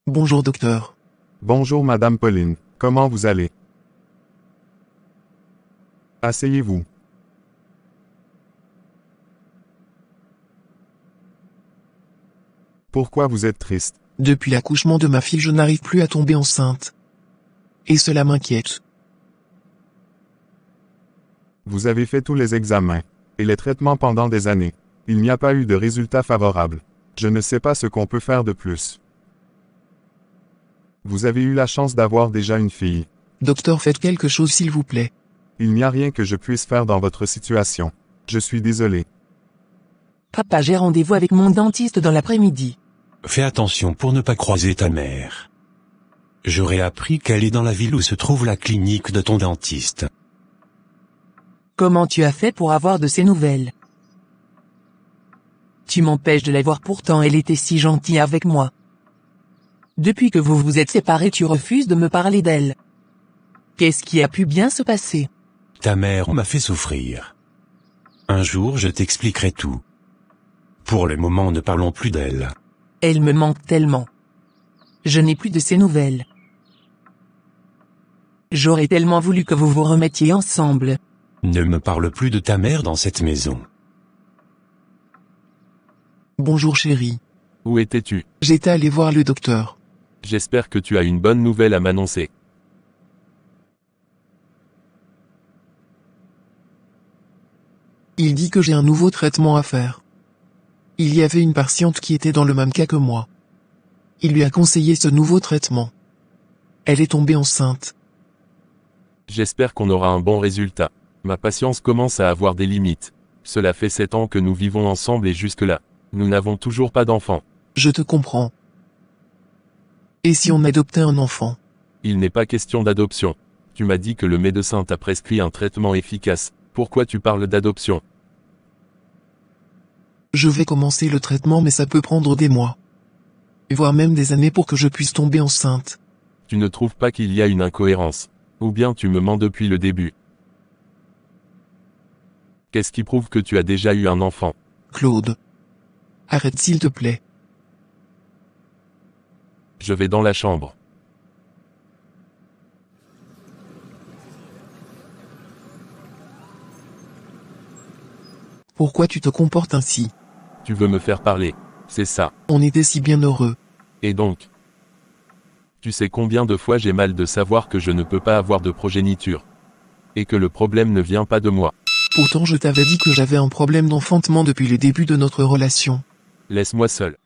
Bonjour docteur. Bonjour Madame Pauline, comment vous allez? Asseyez-vous. Pourquoi vous êtes triste? Depuis l'accouchement de ma fille, je n'arrive plus à tomber enceinte. Et cela m'inquiète. Vous avez fait tous les examens et les traitements pendant des années. Il n'y a pas eu de résultats favorables. Je ne sais pas ce qu'on peut faire de plus. Vous avez eu la chance d'avoir déjà une fille. Docteur, faites quelque chose s'il vous plaît. Il n'y a rien que je puisse faire dans votre situation. Je suis désolé. Papa, j'ai rendez-vous avec mon dentiste dans l'après-midi. Fais attention pour ne pas croiser ta mère. J'aurais appris qu'elle est dans la ville où se trouve la clinique de ton dentiste. Comment tu as fait pour avoir de ces nouvelles? Tu m'empêches de la voir, pourtant elle était si gentille avec moi. Depuis que vous vous êtes séparés, tu refuses de me parler d'elle. Qu'est-ce qui a pu bien se passer? Ta mère m'a fait souffrir. Un jour je t'expliquerai tout. Pour le moment, ne parlons plus d'elle. Elle me manque tellement. Je n'ai plus de ses nouvelles. J'aurais tellement voulu que vous vous remettiez ensemble. Ne me parle plus de ta mère dans cette maison. Bonjour chérie. Où étais-tu? J'étais allé voir le docteur. J'espère que tu as une bonne nouvelle à m'annoncer. Il dit que j'ai un nouveau traitement à faire. Il y avait une patiente qui était dans le même cas que moi. Il lui a conseillé ce nouveau traitement. Elle est tombée enceinte. J'espère qu'on aura un bon résultat. Ma patience commence à avoir des limites. Cela fait 7 ans que nous vivons ensemble et jusque-là, nous n'avons toujours pas d'enfant. Je te comprends. Et si on adoptait un enfant? Il n'est pas question d'adoption. Tu m'as dit que le médecin t'a prescrit un traitement efficace. Pourquoi tu parles d'adoption? Je vais commencer le traitement, mais ça peut prendre des mois. Voire même des années pour que je puisse tomber enceinte. Tu ne trouves pas qu'il y a une incohérence? Ou bien tu me mens depuis le début? Qu'est-ce qui prouve que tu as déjà eu un enfant? Claude. Arrête s'il te plaît. Je vais dans la chambre. Pourquoi tu te comportes ainsi? Tu veux me faire parler, c'est ça. On était si bien heureux. Et donc? Tu sais combien de fois j'ai mal de savoir que je ne peux pas avoir de progéniture. Et que le problème ne vient pas de moi. Pourtant je t'avais dit que j'avais un problème d'enfantement depuis le début de notre relation. Laisse-moi seul.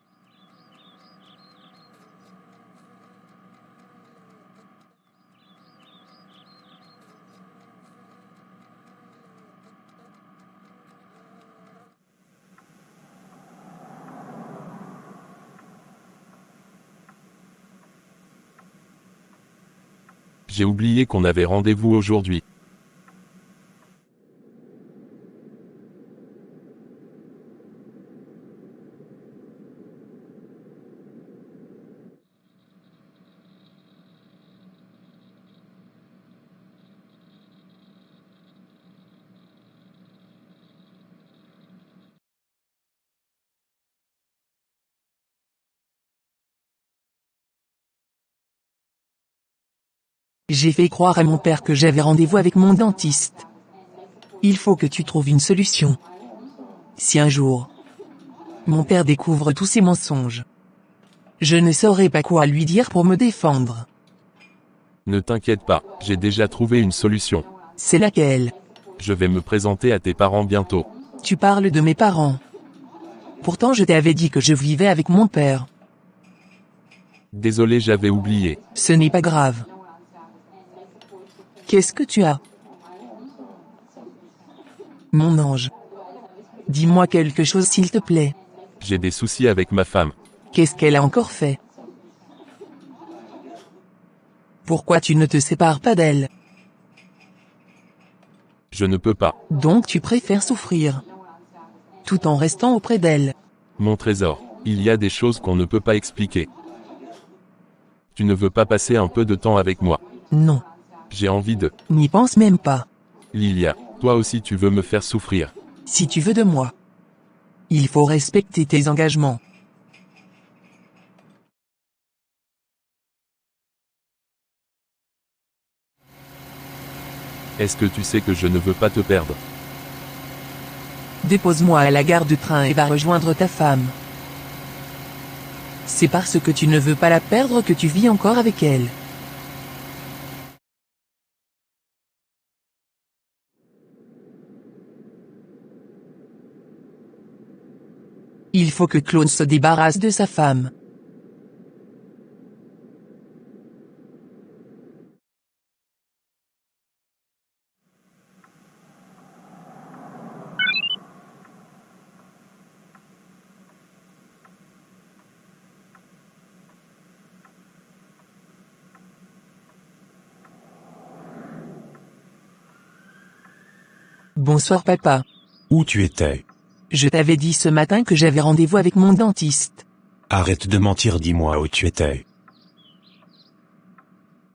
J'ai oublié qu'on avait rendez-vous aujourd'hui. J'ai fait croire à mon père que j'avais rendez-vous avec mon dentiste. Il faut que tu trouves une solution. Si un jour, mon père découvre tous ces mensonges, je ne saurais pas quoi lui dire pour me défendre. Ne t'inquiète pas, j'ai déjà trouvé une solution. C'est laquelle? Je vais me présenter à tes parents bientôt. Tu parles de mes parents. Pourtant je t'avais dit que je vivais avec mon père. Désolé, j'avais oublié. Ce n'est pas grave. Qu'est-ce que tu as? Mon ange. Dis-moi quelque chose s'il te plaît. J'ai des soucis avec ma femme. Qu'est-ce qu'elle a encore fait? Pourquoi tu ne te sépares pas d'elle? Je ne peux pas. Donc tu préfères souffrir, tout en restant auprès d'elle. Mon trésor, il y a des choses qu'on ne peut pas expliquer. Tu ne veux pas passer un peu de temps avec moi? Non, J'ai envie de... n'y pense même pas. Lilia, toi aussi tu veux me faire souffrir. Si tu veux de moi, il faut respecter tes engagements. Est-ce que tu sais que je ne veux pas te perdre? Dépose-moi à la gare de train et va rejoindre ta femme. C'est parce que tu ne veux pas la perdre que tu vis encore avec elle. Il faut que Claude se débarrasse de sa femme. Bonsoir papa. Où tu étais? Je t'avais dit ce matin que j'avais rendez-vous avec mon dentiste. Arrête de mentir, dis-moi où tu étais.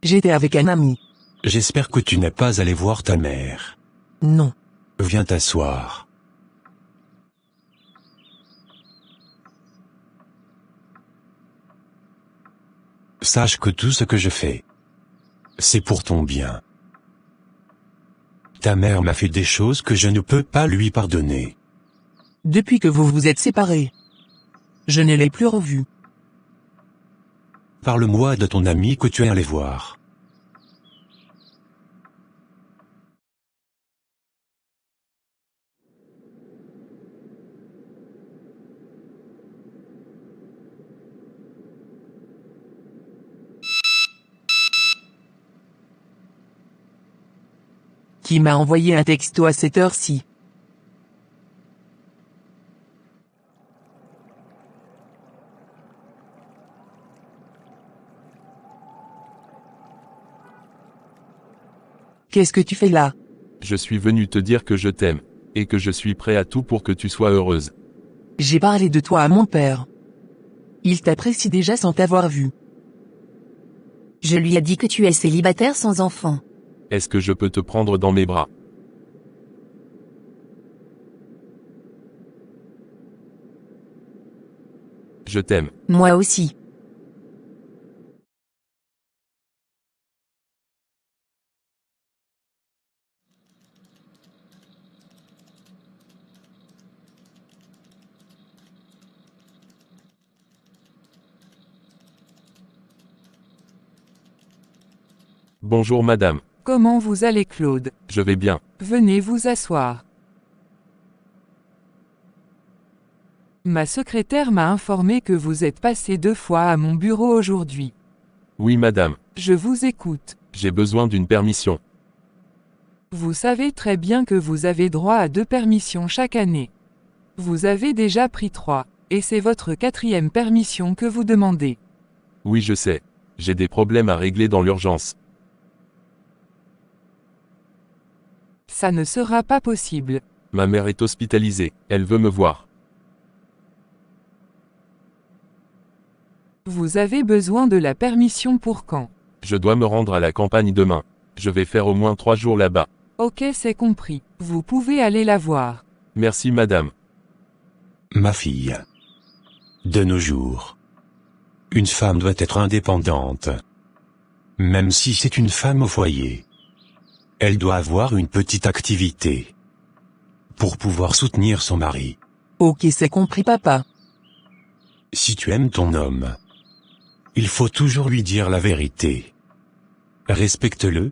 J'étais avec un ami. J'espère que tu n'es pas allé voir ta mère. Non. Viens t'asseoir. Sache que tout ce que je fais, c'est pour ton bien. Ta mère m'a fait des choses que je ne peux pas lui pardonner. Depuis que vous vous êtes séparés, je ne l'ai plus revu. Parle-moi de ton ami que tu es allé voir. Qui m'a envoyé un texto à cette heure-ci? Qu'est-ce que tu fais là? Je suis venu te dire que je t'aime, et que je suis prêt à tout pour que tu sois heureuse. J'ai parlé de toi à mon père. Il t'apprécie déjà sans t'avoir vu. Je lui ai dit que tu es célibataire sans enfant. Est-ce que je peux te prendre dans mes bras? Je t'aime. Moi aussi. Bonjour madame. Comment vous allez Claude? Je vais bien. Venez vous asseoir. Ma secrétaire m'a informé que vous êtes passé 2 fois à mon bureau aujourd'hui. Oui madame. Je vous écoute. J'ai besoin d'une permission. Vous savez très bien que vous avez droit à 2 permissions chaque année. Vous avez déjà pris 3, et c'est votre 4e permission que vous demandez. Oui je sais. J'ai des problèmes à régler dans l'urgence. Ça ne sera pas possible. Ma mère est hospitalisée. Elle veut me voir. Vous avez besoin de la permission pour quand? Je dois me rendre à la campagne demain. Je vais faire au moins 3 jours là-bas. Ok, c'est compris. Vous pouvez aller la voir. Merci madame. Ma fille. De nos jours, une femme doit être indépendante. Même si c'est une femme au foyer. Elle doit avoir une petite activité. Pour pouvoir soutenir son mari. Ok, c'est compris papa. Si tu aimes ton homme, il faut toujours lui dire la vérité. Respecte-le.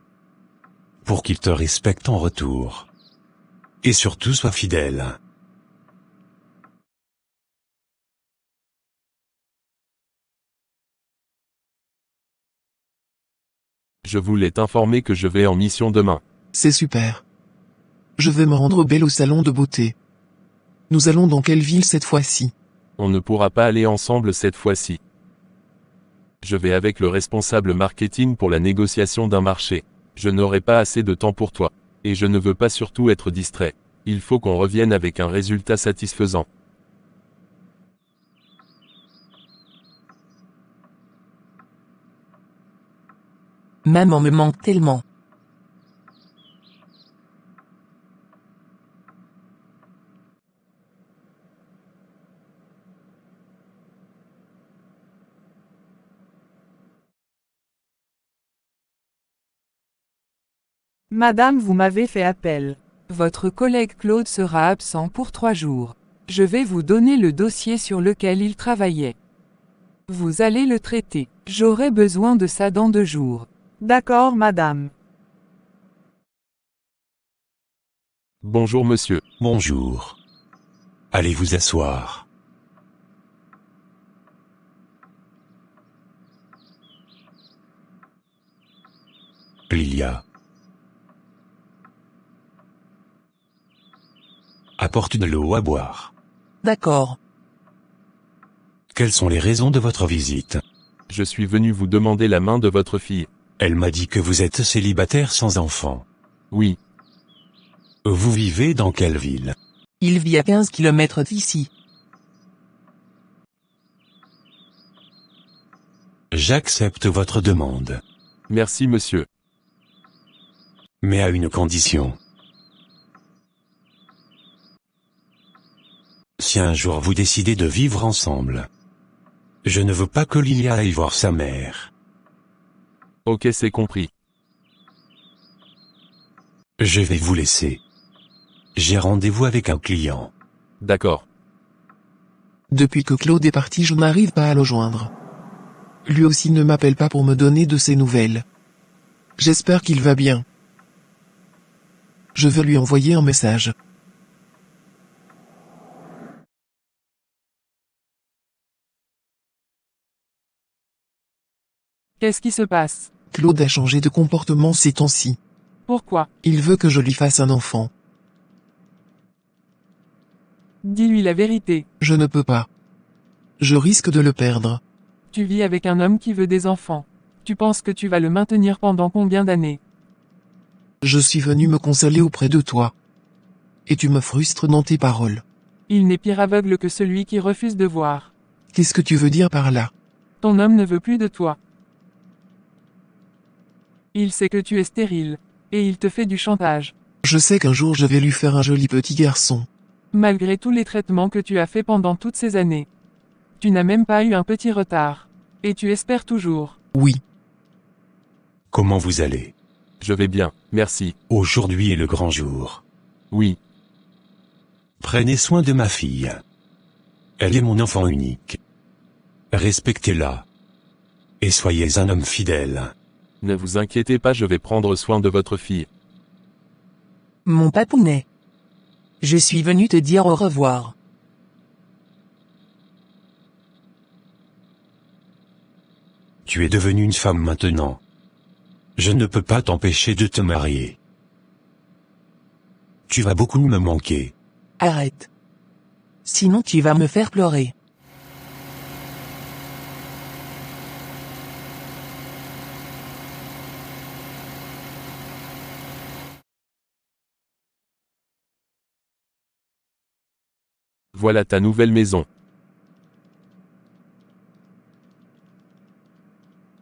Pour qu'il te respecte en retour. Et surtout sois fidèle. Je voulais t'informer que je vais en mission demain. C'est super. Je vais me rendre belle au salon de beauté. Nous allons dans quelle ville cette fois-ci? On ne pourra pas aller ensemble cette fois-ci. Je vais avec le responsable marketing pour la négociation d'un marché. Je n'aurai pas assez de temps pour toi. Et je ne veux pas surtout être distrait. Il faut qu'on revienne avec un résultat satisfaisant. Maman me manque tellement. Madame, vous m'avez fait appel. Votre collègue Claude sera absent pour 3 jours. Je vais vous donner le dossier sur lequel il travaillait. Vous allez le traiter. J'aurai besoin de ça dans 2 jours. D'accord, madame. Bonjour monsieur. Bonjour. Allez vous asseoir. Lilia. Apporte de l'eau à boire. D'accord. Quelles sont les raisons de votre visite? Je suis venu vous demander la main de votre fille. Elle m'a dit que vous êtes célibataire sans enfant. Oui, Vous vivez dans quelle ville? Il vit à 15 kilomètres d'ici. J'accepte votre demande. merci monsieur. Mais à une condition. Si un jour vous décidez de vivre ensemble, je ne veux pas que Lilia aille voir sa mère. Ok, c'est compris. Je vais vous laisser. J'ai rendez-vous avec un client. D'accord. Depuis que Claude est parti, je n'arrive pas à le joindre. Lui aussi ne m'appelle pas pour me donner de ses nouvelles. J'espère qu'il va bien. Je vais lui envoyer un message. Qu'est-ce qui se passe? Claude a changé de comportement ces temps-ci. Pourquoi? Il veut que je lui fasse un enfant. Dis-lui la vérité. Je ne peux pas. Je risque de le perdre. Tu vis avec un homme qui veut des enfants. Tu penses que tu vas le maintenir pendant combien d'années? Je suis venu me consoler auprès de toi. Et tu me frustres dans tes paroles. Il n'est pire aveugle que celui qui refuse de voir. Qu'est-ce que tu veux dire par là? Ton homme ne veut plus de toi. Il sait que tu es stérile. Et il te fait du chantage. Je sais qu'un jour je vais lui faire un joli petit garçon. Malgré tous les traitements que tu as fait pendant toutes ces années. Tu n'as même pas eu un petit retard. Et tu espères toujours. Oui. Comment vous allez? Je vais bien, merci. Aujourd'hui est le grand jour. Oui, Prenez soin de ma fille. Elle est mon enfant unique. Respectez-la. Et soyez un homme fidèle. ne vous inquiétez pas, je vais prendre soin de votre fille. Mon papounet. Je suis venu te dire au revoir. Tu es devenue une femme maintenant. Je ne peux pas t'empêcher de te marier. Tu vas beaucoup me manquer. Arrête. Sinon tu vas me faire pleurer. Voilà ta nouvelle maison.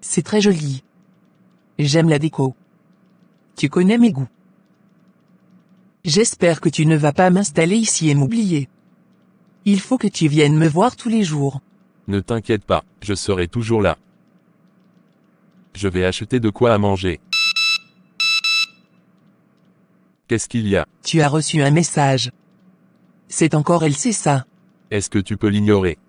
C'est très joli. J'aime la déco. Tu connais mes goûts. J'espère que tu ne vas pas m'installer ici et m'oublier. Il faut que tu viennes me voir tous les jours. Ne t'inquiète pas, je serai toujours là. Je vais acheter de quoi à manger. Qu'est-ce qu'il y a? Tu as reçu un message. C'est encore elle, c'est ça. Est-ce que tu peux l'ignorer?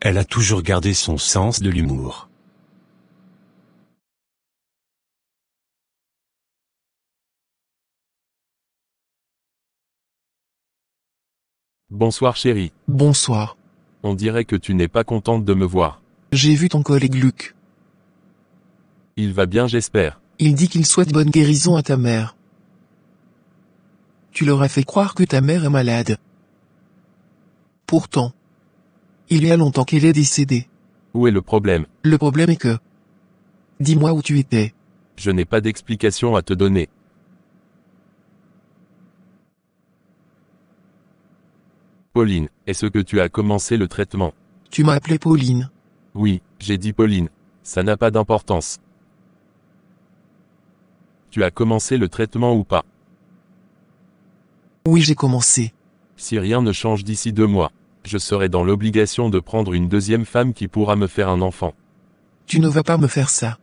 Elle a toujours gardé son sens de l'humour. Bonsoir chérie. Bonsoir. On dirait que tu n'es pas contente de me voir. J'ai vu ton collègue Luc. Il va bien, j'espère. Il dit qu'il souhaite bonne guérison à ta mère. Tu leur as fait croire que ta mère est malade. Pourtant, il y a longtemps qu'elle est décédée. Où est le problème? Le problème est que... Dis-moi où tu étais. Je n'ai pas d'explication à te donner. Pauline, est-ce que tu as commencé le traitement? Tu m'as appelé Pauline. Oui, j'ai dit Pauline. Ça n'a pas d'importance. Tu as commencé le traitement ou pas? Oui, j'ai commencé. Si rien ne change d'ici 2 mois, je serai dans l'obligation de prendre une deuxième femme qui pourra me faire un enfant. Tu ne vas pas me faire ça.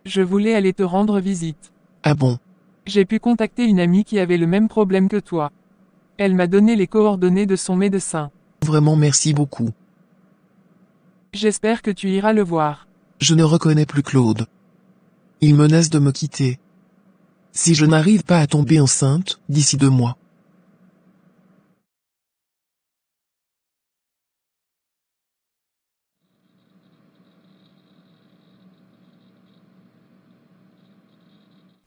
Je voulais aller te rendre visite. Ah bon? J'ai pu contacter une amie qui avait le même problème que toi. Elle m'a donné les coordonnées de son médecin. Vraiment merci beaucoup. J'espère que tu iras le voir. Je ne reconnais plus Claude. Il menace de me quitter. Si je n'arrive pas à tomber enceinte, d'ici 2 mois.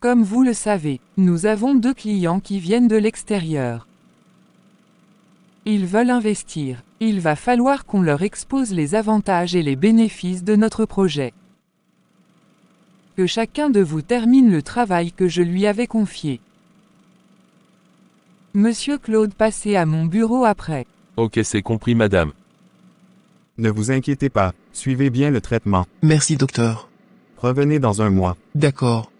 Comme vous le savez, nous avons 2 clients qui viennent de l'extérieur. Ils veulent investir. Il va falloir qu'on leur expose les avantages et les bénéfices de notre projet. Que chacun de vous termine le travail que je lui avais confié. Monsieur Claude, passez à mon bureau après. Ok, c'est compris madame. Ne vous inquiétez pas, suivez bien le traitement. Merci docteur. Revenez dans 1 mois. D'accord.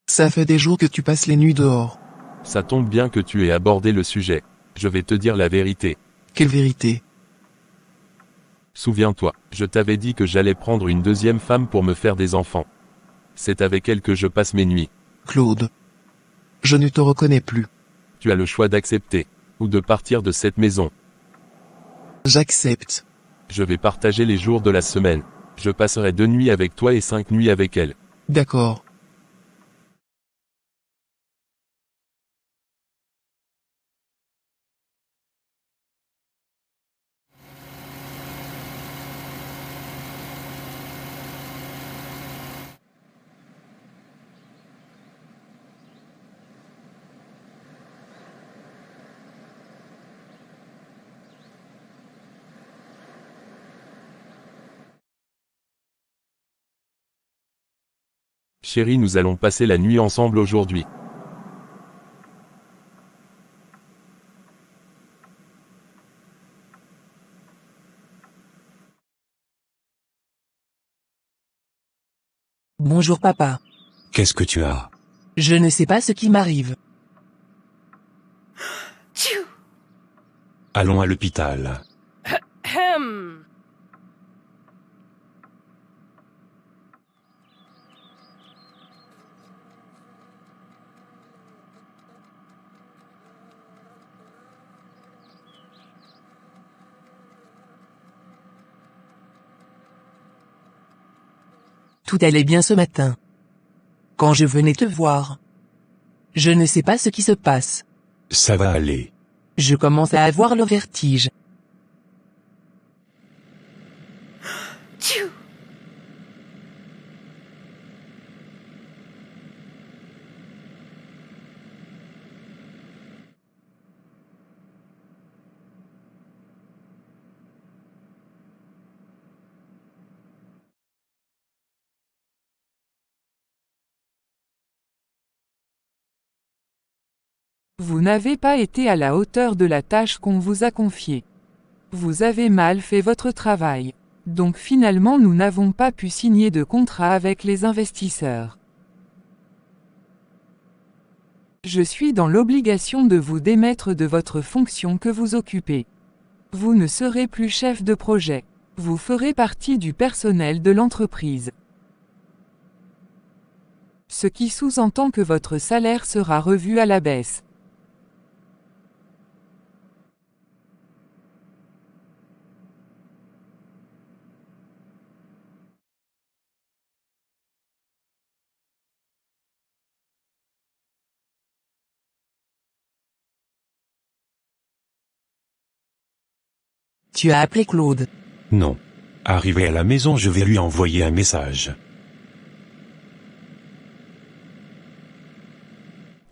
Ça fait des jours que tu passes les nuits dehors. Ça tombe bien que tu aies abordé le sujet. Je vais te dire la vérité. Quelle vérité? Souviens-toi, je t'avais dit que j'allais prendre une deuxième femme pour me faire des enfants. C'est avec elle que je passe mes nuits. Claude. Je ne te reconnais plus. Tu as le choix d'accepter, ou de partir de cette maison. J'accepte. Je vais partager les jours de la semaine. Je passerai 2 nuits avec toi et 5 nuits avec elle. D'accord. Chérie, nous allons passer la nuit ensemble aujourd'hui. Bonjour papa. Qu'est-ce que tu as? Je ne sais pas ce qui m'arrive. Allons à l'hôpital. Tout allait bien ce matin. Quand je venais te voir. Je ne sais pas ce qui se passe. Ça va aller. Je commence à avoir le vertige. Vous n'avez pas été à la hauteur de la tâche qu'on vous a confiée. Vous avez mal fait votre travail. Donc finalement nous n'avons pas pu signer de contrat avec les investisseurs. Je suis dans l'obligation de vous démettre de votre fonction que vous occupez. Vous ne serez plus chef de projet. Vous ferez partie du personnel de l'entreprise. Ce qui sous-entend que votre salaire sera revu à la baisse. Tu as appelé Claude. Non. Arrivé à la maison, je vais lui envoyer un message.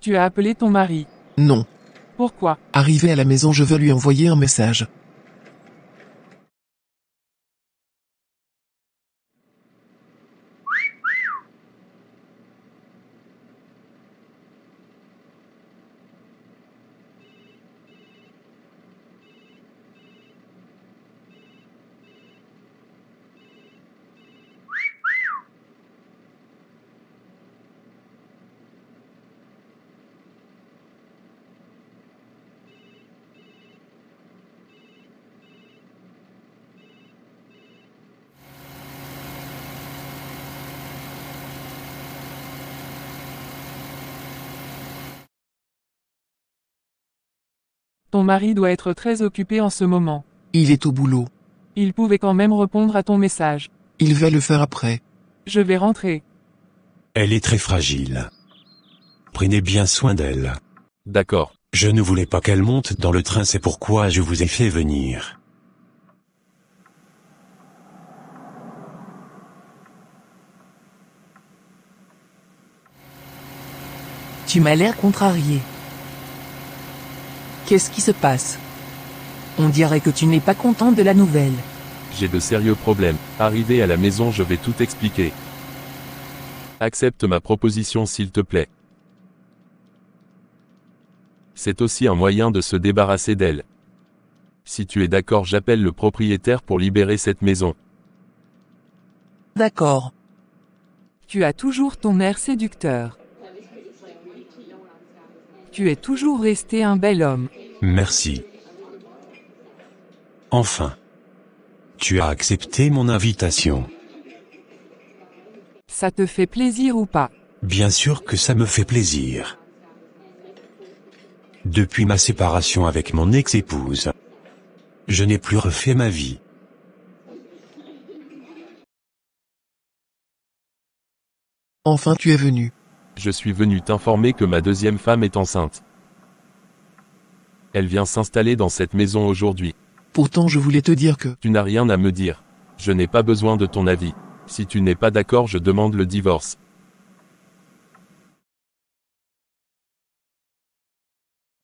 Tu as appelé ton mari. Non. Pourquoi? Arrivé à la maison, je veux lui envoyer un message. Ton mari doit être très occupé en ce moment. Il est au boulot. Il pouvait quand même répondre à ton message. Il va le faire après. Je vais rentrer. Elle est très fragile. Prenez bien soin d'elle. D'accord. Je ne voulais pas qu'elle monte dans le train, c'est pourquoi je vous ai fait venir. Tu m'as l'air contrarié. Qu'est-ce qui se passe? On dirait que tu n'es pas content de la nouvelle. J'ai de sérieux problèmes. Arrivé à la maison, je vais tout expliquer. Accepte ma proposition s'il te plaît. C'est aussi un moyen de se débarrasser d'elle. Si tu es d'accord, j'appelle le propriétaire pour libérer cette maison. D'accord. Tu as toujours ton air séducteur. Tu es toujours resté un bel homme. Merci. Enfin. Tu as accepté mon invitation. Ça te fait plaisir ou pas? Bien sûr que ça me fait plaisir. Depuis ma séparation avec mon ex-épouse, je n'ai plus refait ma vie. Enfin tu es venu. Je suis venu t'informer que ma deuxième femme est enceinte. Elle vient s'installer dans cette maison aujourd'hui. Pourtant je voulais te dire que... Tu n'as rien à me dire. Je n'ai pas besoin de ton avis. Si tu n'es pas d'accord, je demande le divorce.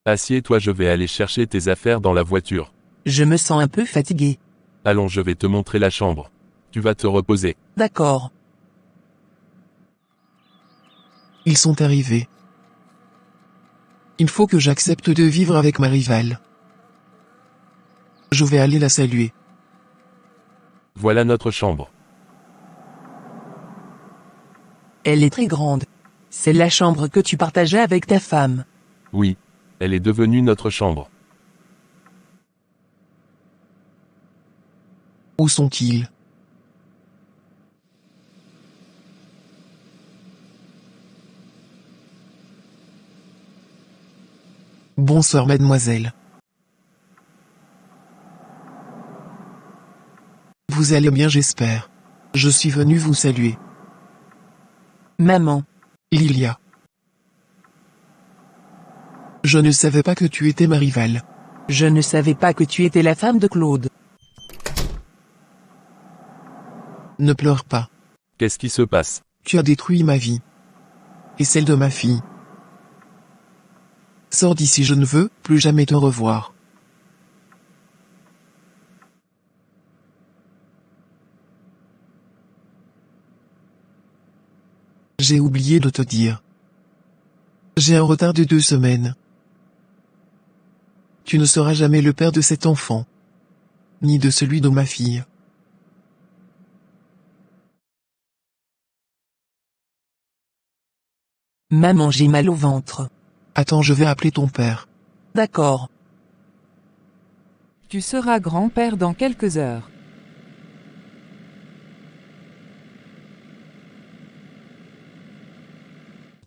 Assieds-toi, je vais aller chercher tes affaires dans la voiture. Je me sens un peu fatigué. Allons, je vais te montrer la chambre. Tu vas te reposer. D'accord. Ils sont arrivés. Il faut que j'accepte de vivre avec ma rivale. Je vais aller la saluer. Voilà notre chambre. Elle est très grande. C'est la chambre que tu partageais avec ta femme. Oui. Elle est devenue notre chambre. Où sont-ils? Bonsoir mademoiselle. Vous allez bien j'espère. Je suis venu vous saluer. Maman. Lilia. Je ne savais pas que tu étais ma rivale. Je ne savais pas que tu étais la femme de Claude. Ne pleure pas. Qu'est-ce qui se passe? Tu as détruit ma vie. Et celle de ma fille. Sors d'ici, je ne veux plus jamais te revoir. J'ai oublié de te dire. J'ai un retard de 2 semaines. Tu ne seras jamais le père de cet enfant. Ni de celui de ma fille. Maman, j'ai mal au ventre. Attends, je vais appeler ton père. D'accord. Tu seras grand-père dans quelques heures.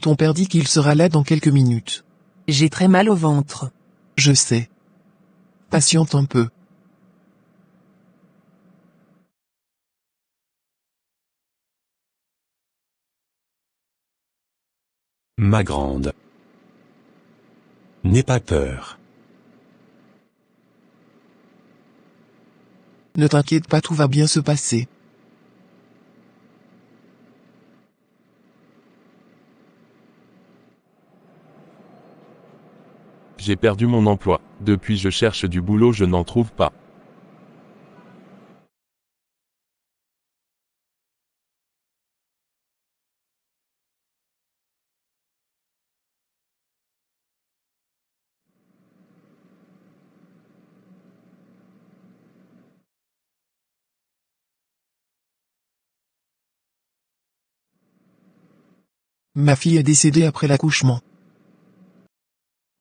Ton père dit qu'il sera là dans quelques minutes. J'ai très mal au ventre. Je sais. Patiente un peu. Ma grande. N'aie pas peur. Ne t'inquiète pas, tout va bien se passer. J'ai perdu mon emploi. Depuis je cherche du boulot, je n'en trouve pas. Ma fille est décédée après l'accouchement.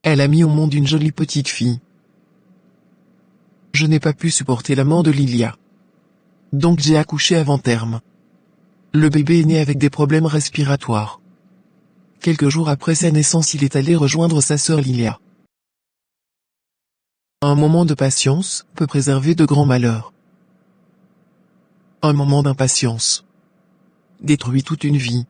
Elle a mis au monde une jolie petite fille. Je n'ai pas pu supporter la mort de Lilia. Donc j'ai accouché avant terme. Le bébé est né avec des problèmes respiratoires. Quelques jours après sa naissance, il est allé rejoindre sa sœur Lilia. Un moment de patience peut préserver de grands malheurs. Un moment d'impatience détruit toute une vie.